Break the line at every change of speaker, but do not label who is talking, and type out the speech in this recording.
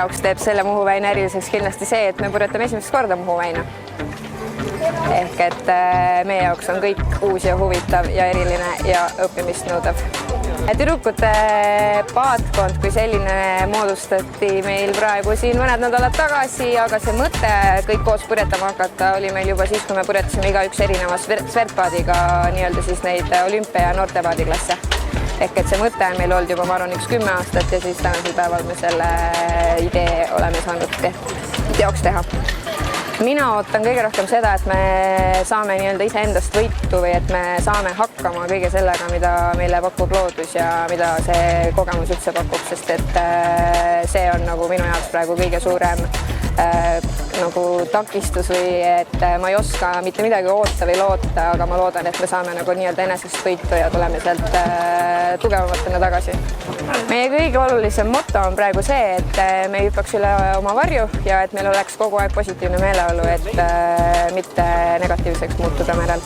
jaoks teeb selle Muhu väina eriliseks kindlasti see, et me purjetame esimest korda Muhu väina. Ehk et meie jaoks on kõik uus ja huvitav ja eriline ja õppimist nõudav. Tüdrukute paatkond kui selline moodustati meil praegu siin mõned nädalad tagasi, aga see mõte kõik koos purjetama hakata oli meil juba siis, kui me purjetasime igaüks erineva Svertpaadiga nii-öelda siis neid olümpia- ja noortepaadiklasse. Ehk et see mõte on meil olnud juba, ma arvan, 10 aastat ja siis tänasel päeval me selle idee oleme saanud teoks teha. Mina ootan kõige rohkem seda, et me saame nii-öelda iseendast võitu või et me saame hakkama kõige sellega, mida meile pakub loodus ja mida see kogemus üldse pakub, sest et see on nagu minu jaoks praegu kõige suurem nagu takistus või et ma ei oska mitte midagi oota või loota, aga ma loodan, et me saame nagu nii-öelda enesest võitu ja tuleme sealt tugevamatena tagasi. Meie kõige olulisem moto on praegu see, et me ei hüppaks üle oma varju ja et meil oleks kogu aeg positiivne meeleolu, et mitte negatiivseks muutuda merel.